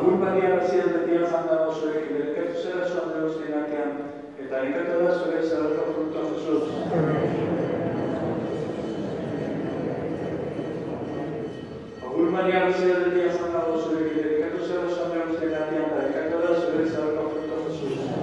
Agur Maria Garcia betia janda zuek, berekatu zera zuan deuzten artean, eta inkatu da zure zaberko fruto Jesus. Agur Maria Garcia betia janda zuek, berekatu zera zuan deuzten artean, eta inkatu da zure zaberko fruto Jesus.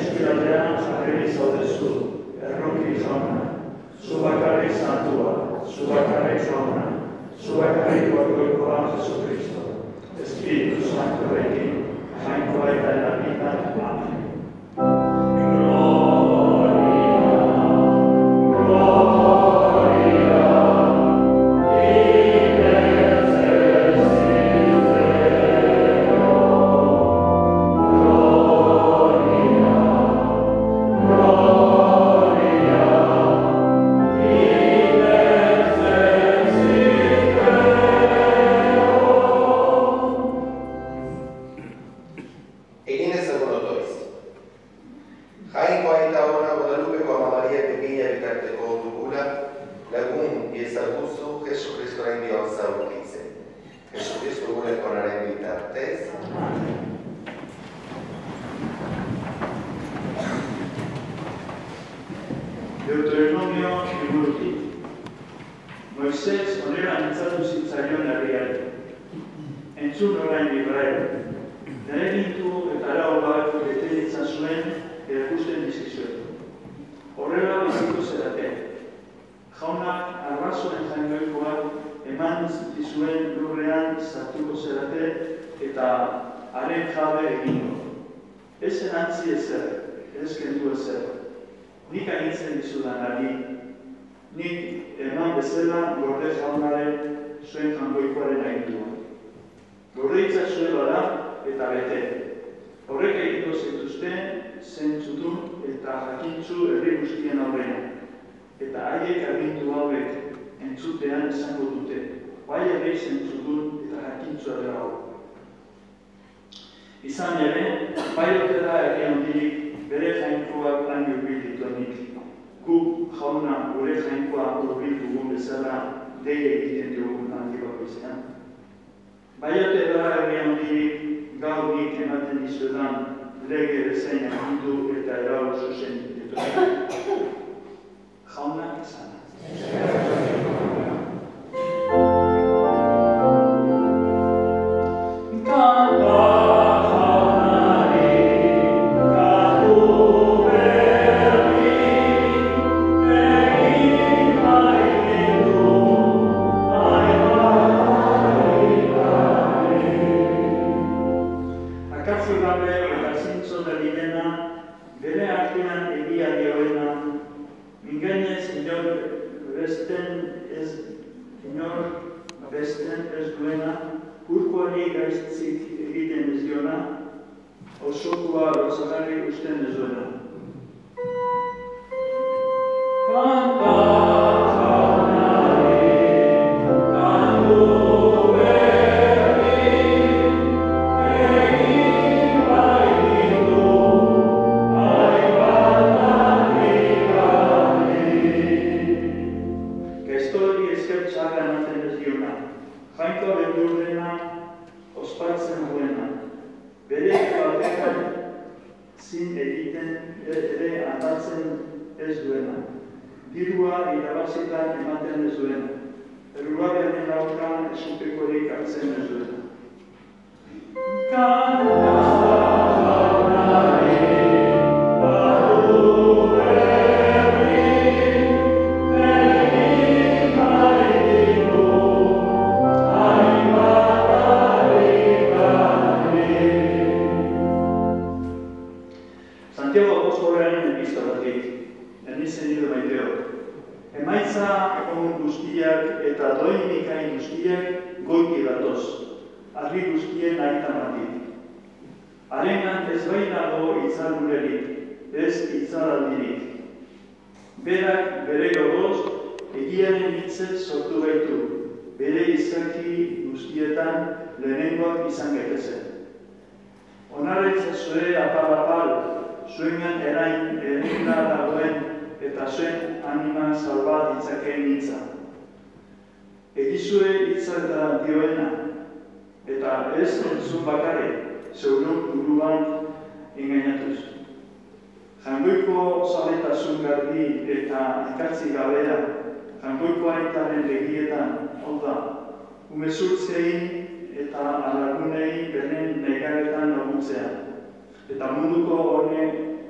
eskualdean jarri zaudezu, erroki jauna, zu bakarrik santua, zu bakarrik jauna, zu bakarrik goikoa Jesucristo, Espiritu Santorekin, jainkoa eta erabitan, amen. Deuteronomio liburutik. Moisés onera mintzatu zitzaion herriari. Entzun orain Israel. Lehenentu eta arau bat bete ditzazuen erakusten dizkizuet. Horrela biziko zerate. Jaunak arrazoen jaingoikoak eman dizuen lurrean sartuko zerate eta haren jabe egingo. Ez erantzi ezer, ez kendu ezer. Nik agintzen dizudanari, nik eman bezala gorde jaunaren zuen jangoikoaren aginduan. Gorde itzazue bada eta bete. Horrek egito zituzten, zentzutun eta jakintzu herri guztien aurrean. Eta haiek agindu hauek entzutean esango dute. Bai herri zentzutun eta jakintzua dela hau. Izan ere, bai otera herri handirik bere jainkoak lan hurbil dituenik. Gu jauna gure jainkoa hurbil dugun bezala dei egiten dugun handi bakoitzean. Bai otera herri handirik gaur nik ematen dizuetan lege bezain agindu eta erau zuzen dituenik. Jaunak izan.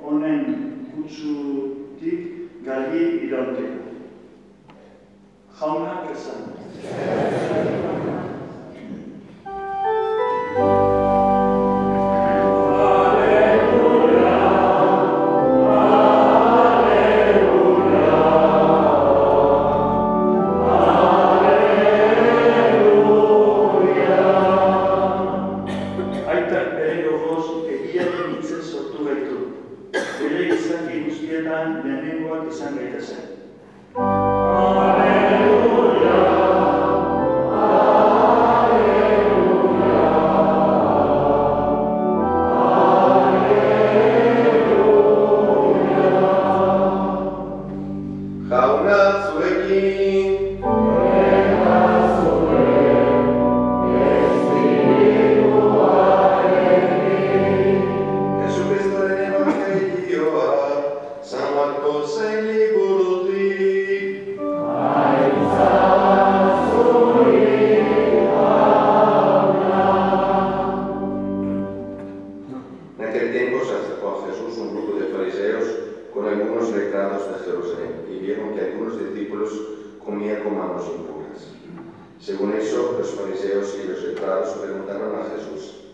honen kutsutik galgi irauteko. Jaunak esan. Según eso, los fariseos y los letrados preguntaron a Jesús: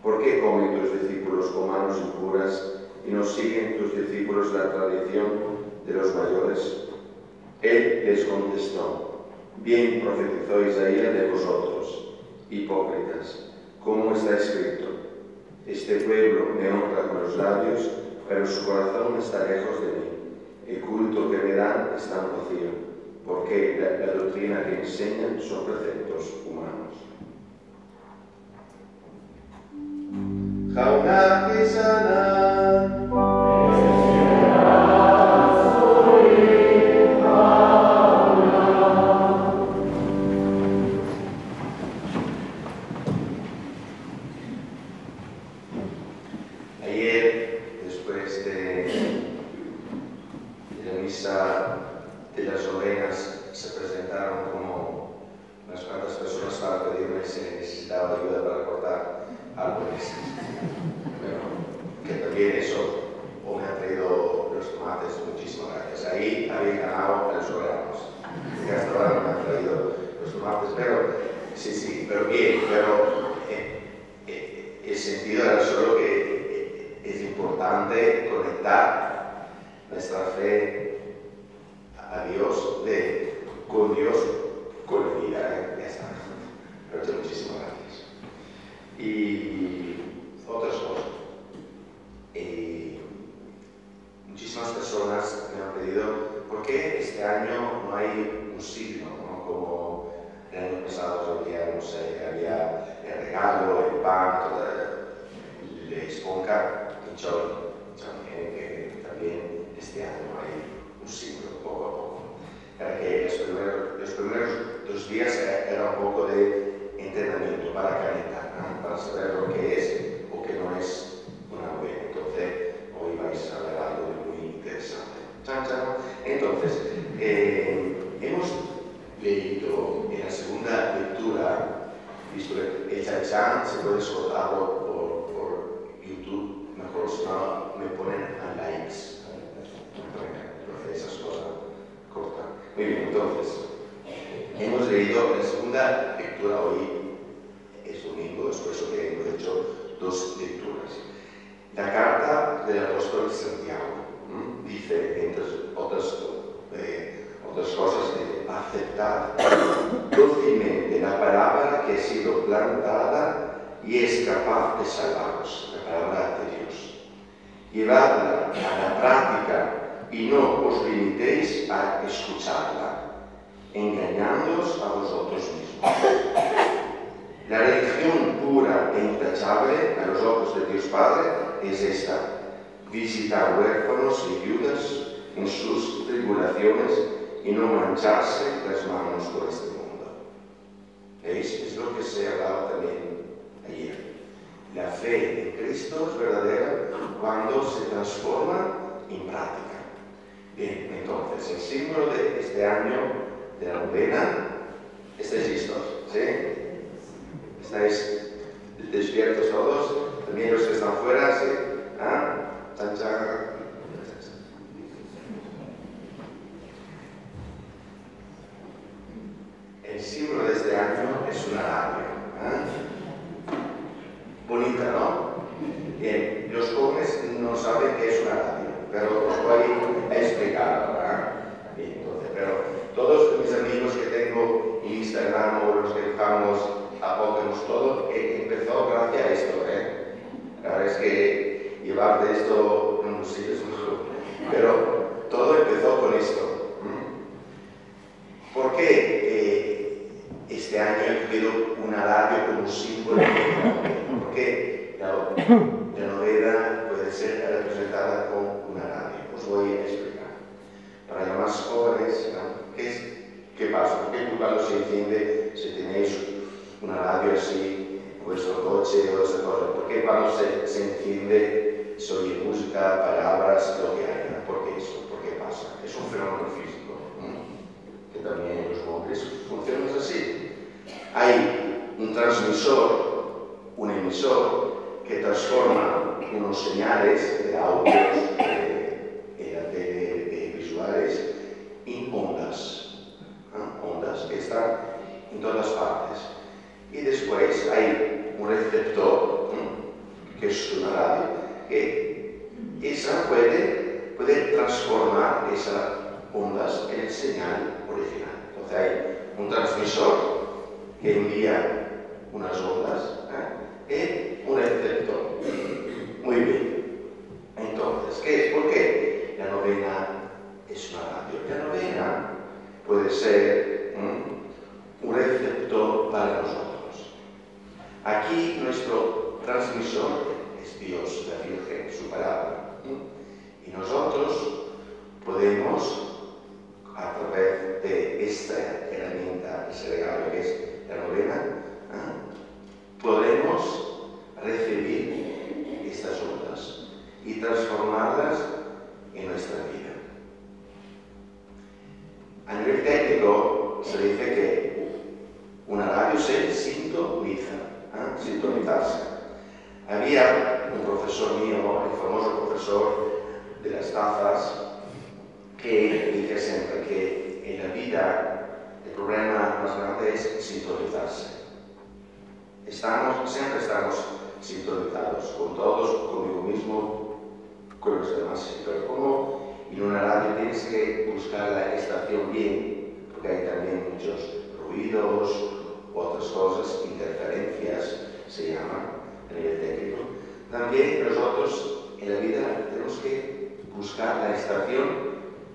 ¿por qué comen tus discípulos con manos impuras y no siguen tus discípulos la tradición de los mayores? Él les contestó: bien profetizó Isaías de vosotros, hipócritas, como está escrito: este pueblo me honra con los labios, pero su corazón está lejos de mí. El culto que me dan está vacío, porque la doctrina que enseñan son preceptos humanos. Jauna Kisana. Ayer, después de la misa de las novenas, se presentaron como unas cuantas personas para pedirme si necesitaba ayuda para cortar árboles. Bueno, que también eso, o me han traído los tomates, muchísimas gracias. Ahí había ganado a los soberanos, que hasta ahora no me han traído los tomates, pero sí, pero bien, pero el sentido era solo que es importante conectar nuestra fe a Dios, con Dios, con la vida, ya está. Pero muchísimas gracias. Y otras cosas. Muchísimas personas me han pedido por qué este año no hay un signo, ¿no? Como el año pasado había, no sé, había el regalo, el pan, la esponja, y yo también, que también este año hay un signo, poco a poco. Para que los primeros 2 días era un poco de entrenamiento para calentar, ¿no? Para saber lo que es o que no es una novena. Entonces, hoy vais a ver algo muy interesante. ¡Chan, chan! Entonces, hemos leído en la segunda lectura, visto el chan se puede soltarlo por YouTube, mejor si no me ponen a likes. Entonces, esas cosas cortas. Muy bien, entonces, hemos leído la segunda lectura hoy, es domingo, es por eso que hemos hecho 2 lecturas. La carta del apóstol Santiago dice, entre otras cosas, aceptar dócilmente la palabra que ha sido plantada y es capaz de salvaros, la palabra de Dios. Llevadla a la práctica y no os limitéis a escucharla, engañándoos a vosotros mismos. La religión pura e intachable a los ojos de Dios Padre es esta: visitar huérfanos y viudas en sus tribulaciones y no mancharse las manos con este mundo. ¿Veis? Es lo que se hablaba también ayer. La fe en Cristo es verdadera cuando se transforma en práctica. Bien, entonces, el símbolo de este año de la novena, ¿estáis listos? ¿Sí? ¿Estáis despiertos todos? También los que están fuera, ¿sí? ¿Ah? Chan, chan. símbolo de este año es una radio. Bonita, ¿no? Bien, los jóvenes no saben qué es una radio, pero os voy a explicar ahora. Bien, entonces, pero todos mis amigos que tengo en Instagram o los que dejamos a Pokémon, todo empezó gracias a esto, La verdad es que llevar de esto no sé, es mejor, pero todo empezó con esto. ¿Por qué este año he cogido una radio como símbolo de vida? Porque la novena puede ser representada con una radio. Os voy a explicar. Para los más jóvenes, ¿no? ¿Qué pasa? ¿Por qué cuando se enciende, si tenéis una radio así en vuestro coche o esa cosa? ¿Por qué cuando se enciende se oye música, palabras, lo que haya? ¿Por qué eso? ¿Por qué pasa? Es un fenómeno físico, que también en los móviles funciona así. Hay un transmisor, un emisor, que transforma unos señales de audios, de visuales, en ondas, ondas que están en todas partes. Y después hay un receptor, que es una radio, que esa puede transformar esas ondas en el señal original. Entonces hay un transmisor que envía unas ondas y un receptor. Muy bien. Entonces, ¿por qué la novena es una radio? La novena puede ser un receptor para nosotros. Aquí nuestro transmisor es Dios, la Virgen, su palabra. Y nosotros podemos, a través de esta herramienta, ese regalo que es la novena, podemos recibir estas ondas y transformarlas en nuestra vida. A nivel técnico se dice que una radio se sintoniza, sintonizarse. Había un profesor mío, el famoso profesor de las tazas, que dice siempre que en la vida el problema más grande es sintonizarse. Siempre estamos sintonizados, con todos, conmigo mismo, con los demás, pero como en una radio tienes que buscar la estación bien, porque hay también muchos ruidos, otras cosas, interferencias se llaman a nivel técnico. También nosotros en la vida tenemos que buscar la estación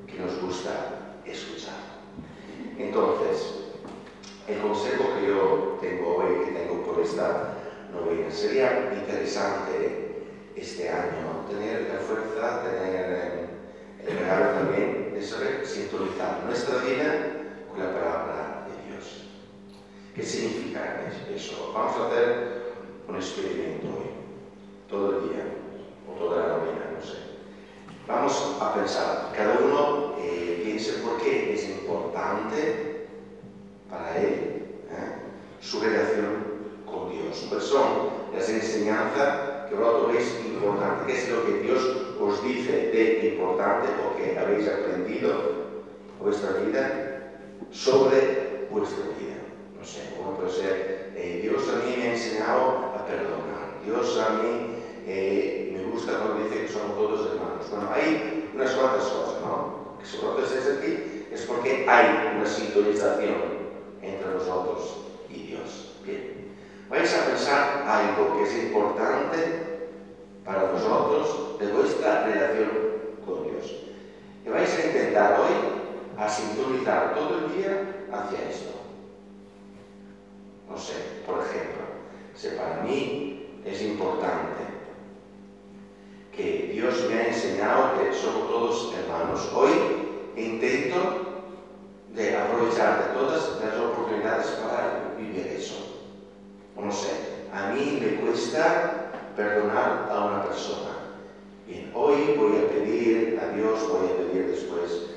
que nos gusta escuchar. Entonces, el consejo que yo tengo hoy, que tengo por esta novena, sería interesante este año tener la fuerza, tener el regalo también de saber sintonizar nuestra vida con la palabra de Dios. ¿Qué significa eso? Vamos a hacer un experimento hoy, todo el día, o toda la novena, no sé. Vamos a pensar, cada uno piense por qué es importante para él su relación con Dios. Pues son las enseñanzas que vosotros veis importantes, qué es lo que Dios os dice de importante o que habéis aprendido en vuestra vida sobre vuestra vida. No sé, como puede ser, Dios a mí me ha enseñado a perdonar, Dios a mí me gusta cuando dice que somos todos hermanos. Bueno, hay unas cuantas cosas, ¿no? Que si vosotros estáis aquí es porque hay una sintonización entre nosotros y Dios. Bien, vais a pensar algo que es importante para vosotros de vuestra relación con Dios. Y vais a intentar hoy a sintonizar todo el día hacia esto. No sé, por ejemplo, si para mí es importante que Dios me ha enseñado que somos todos hermanos, hoy intento de aprovechar de todas las oportunidades para vivir eso. No sé, a mí me cuesta perdonar a una persona. Bien, hoy voy a pedir a Dios, voy a pedir después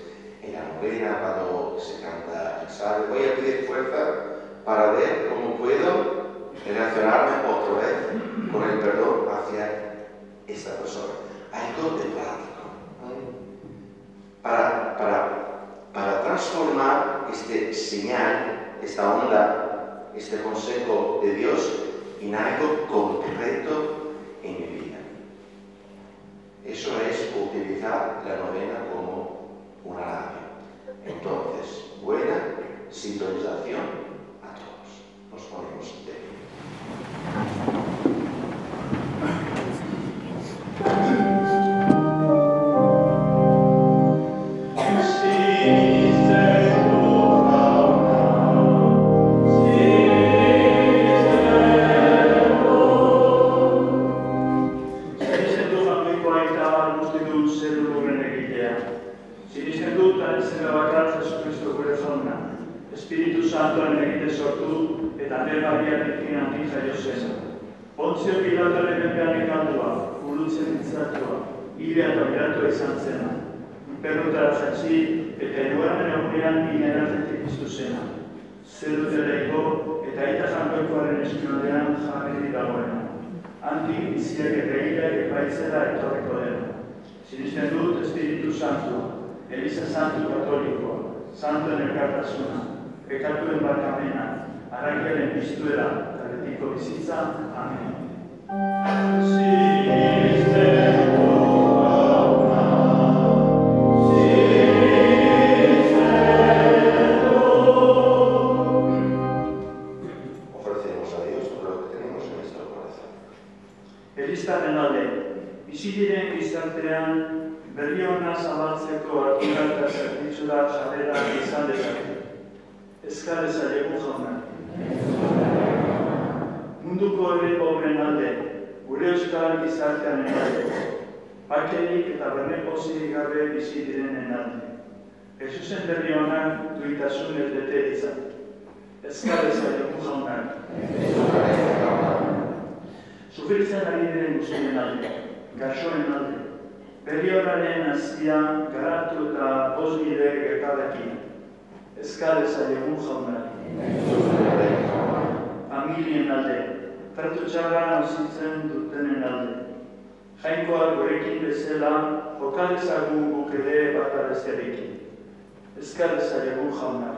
en la novena cuando se canta el salmo, voy a pedir fuerza para ver cómo puedo relacionarme otra vez con el perdón hacia esta persona. Algo de práctico. Para transformar este señal, esta onda, este consejo de Dios en algo concreto en mi vida. Eso es utilizar la novena como una radio. Entonces, buena sintonización a todos. Nos ponemos de pie. Espíritu Santo egite sortu eta Ane Mariarekin handik jaio zen. Pontzio Pilatoren menpean ekaldua, urutzen ditzatua, hila eta biratua izan zena. Perrotara zatzi eta hirugarren egunean inerartetik piztu zena. Zer dutelaiko eta aita jangoikoaren eskualdean jarri dagoena. Handik biziak eta hilak epaitzera etorriko dena. Sinisten dut Espíritu Santua, Eliza Santu Katolikoa, Santoen elkartasuna, pekatuen barkamena, harakiaren piztuera, eta betiko bizitza. Amen. Ofrecemos a Dios todo lo que tenemos en nuestro corazón. Elizaren alde, bizi diren gizartean berri ona zabaltzeko ardura eta zerbitzura jarrera izan dezake. Eskal ezaiegu jauna. Munduko herri pobren alde, gure euskal gizartearen alde, bakerik eta bernepozik gabe bizi direnen alde. Jesusen berri onak duitasunez bete izan. Eskal ezaiegu jauna. Sufritzen ari diren guztien alde, gaixoen alde, berri horaren azia garatu eta bosbide gertarekin. Eskal ezaiegu jauna. Familien alde, tratu txarra auzitzen dutenen alde. Jainkoak gurekin bezala, joka dezagun guk ere bata bestearekin. Eskal ezaiegu jauna.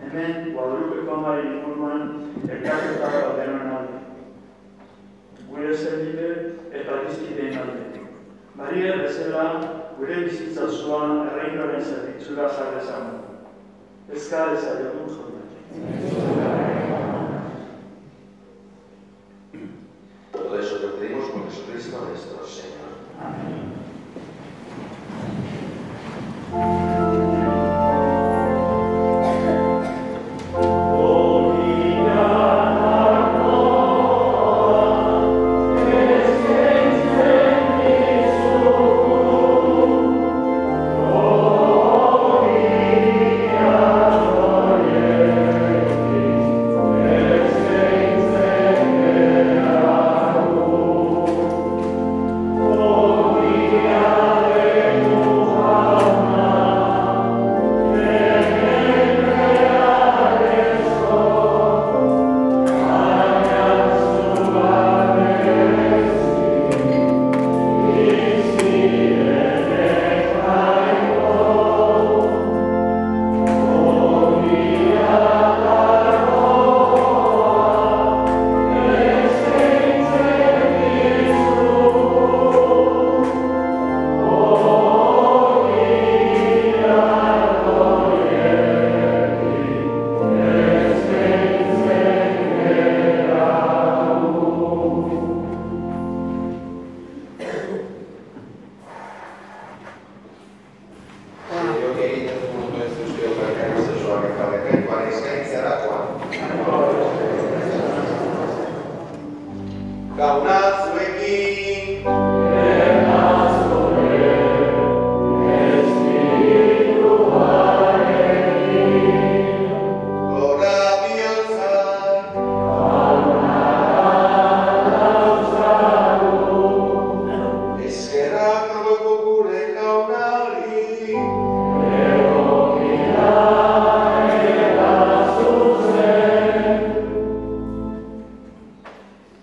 Hemen, Guadalupeko amaren inguruan, elkarketak batean alde. Gure zerbide eta bizkideen alde. Maria bezala, gure bizitza zuan erreinoaren zerbitzura jarrezan. Eskal ezaiegu jauna. Todo eso te pedimos con Jesucristo nuestro Señor. Amén.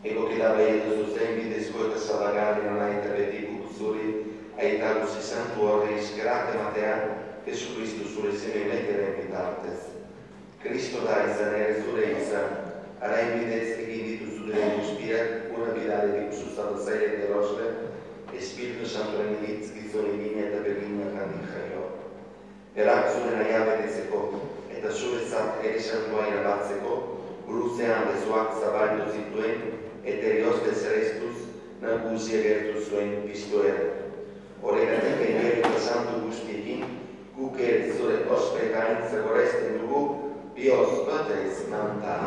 Ecco che da me Gesù Jesucristo zure semene ere bitartez. Kristo da izanere zure izan, arain bidez egin dituzuderen guztiak, ura bidale dituzuzat zaila derosle, Espiritu Santoren gizon egin eta beginak handik jaio. Erak zure naia betetzeko, eta zure ere santua irabatzeko, guruzean bezoak zabaldu zituen, eta eriozte zereztuz, nagusia gertu zuen piztu ere. Horregatik egin eta santu guztiekin, guk ere zure ospekain zagoresten dugu, Dios batez kanta.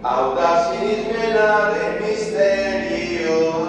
Audacinis velare misterio.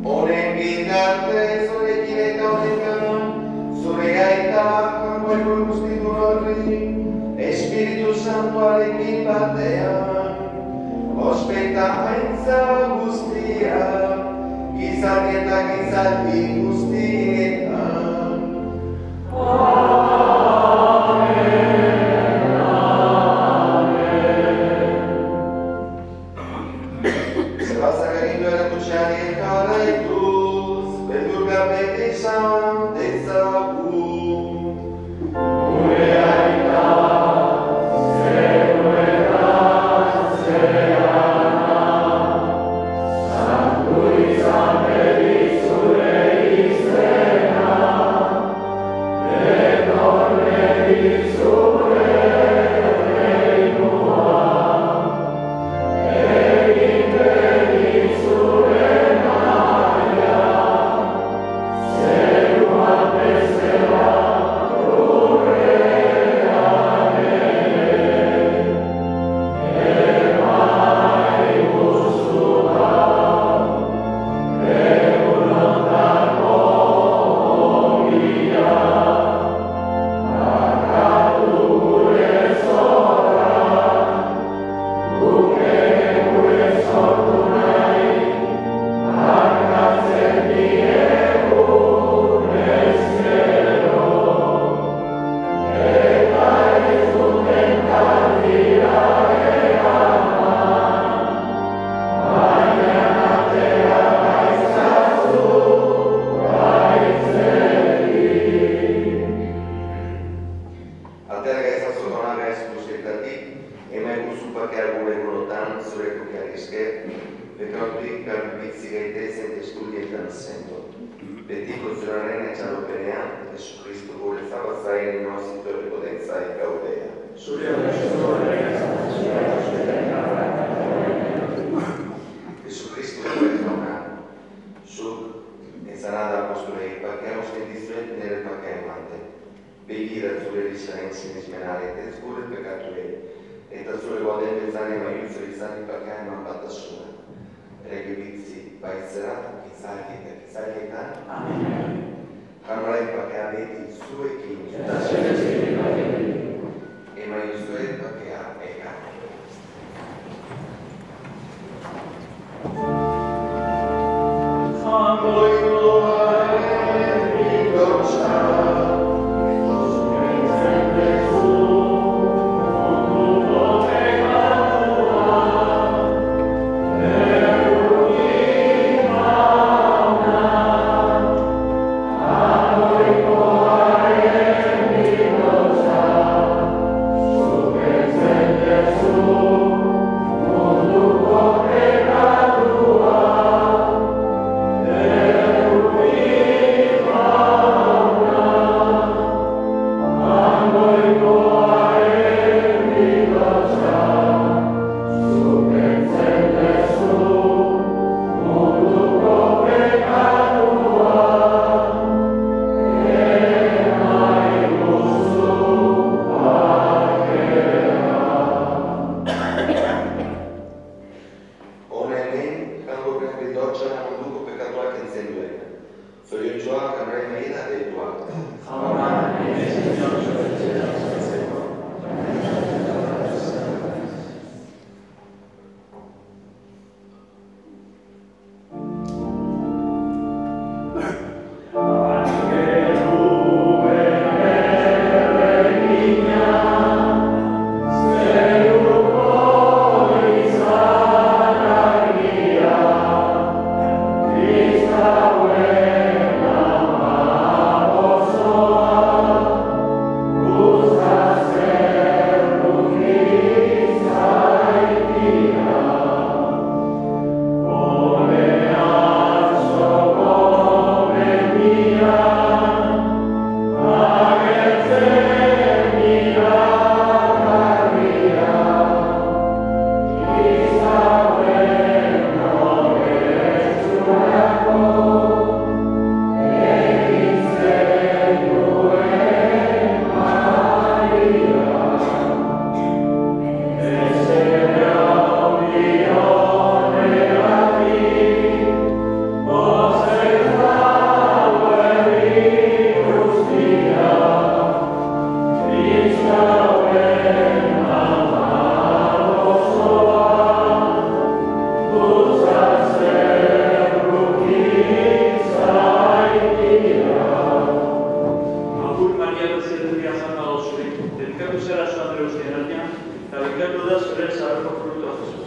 Ore Alleluia. Andre guztien artean, eta bilkatu da zure zaharko frutua Jesus.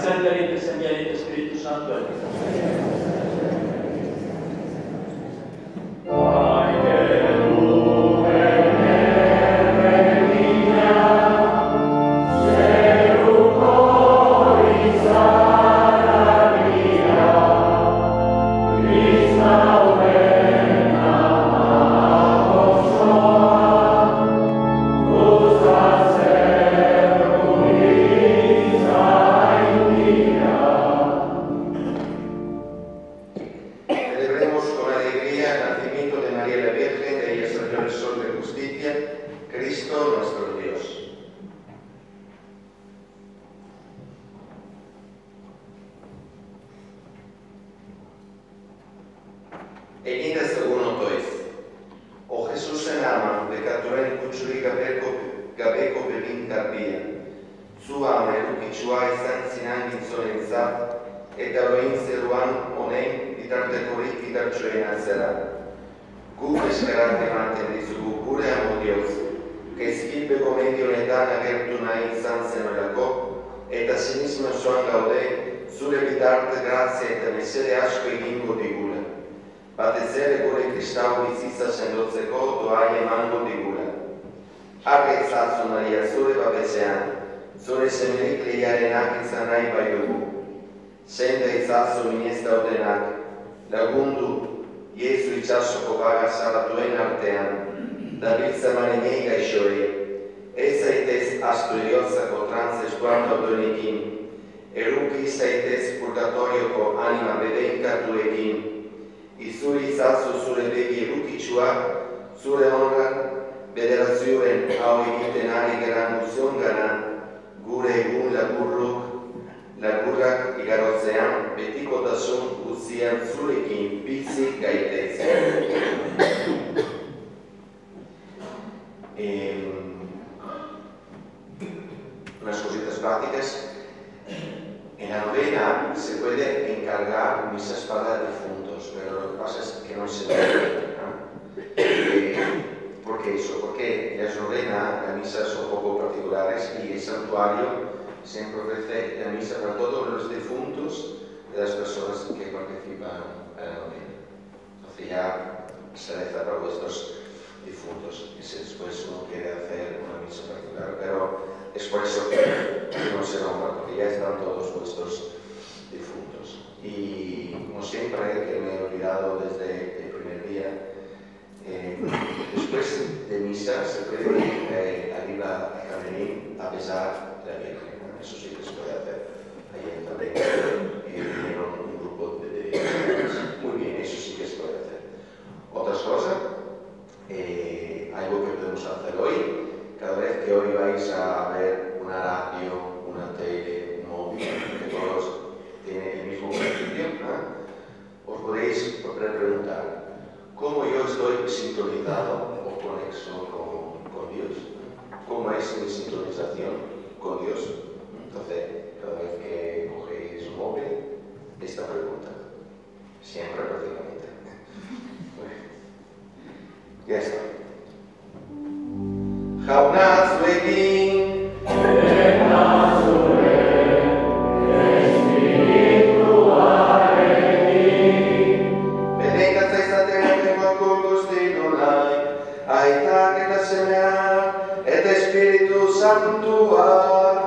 Santa Señorita Espíritu Santo. Unas cositas prácticas. En la novena se puede encargar misas para difuntos, pero lo que pasa es que no se puede. ¿Por qué eso? Porque en la novena las misas son un poco particulares y el santuario siempre ofrece la misa para todos los difuntos de las personas que participan en la novena. Entonces ya se reza para vuestros difuntos y si después uno quiere hacer una misa particular, pero es por eso que no se nombra, porque ya están todos vuestros difuntos. Y como siempre, que me he olvidado desde el primer día, después de misa se puede ir arriba al camerín a besar la Virgen. Eso sí que se puede hacer. Ahí también vinieron un grupo de muy bien, eso sí que se puede hacer. Otras cosas, algo que podemos hacer hoy, cada vez que hoy vais a ver una radio, una tele, un móvil, que todos tienen el mismo principio, os podéis preguntar cómo yo estoy sintonizado o conexo con Dios, cómo es mi sintonización con Dios. Entonces, cada vez que cogéis un móvil, esta pregunta, siempre prácticamente. Ya está. Haunazlegin, benedicta esta terra prima cultus Dei, aita que la semea et Spiritus Sanctua.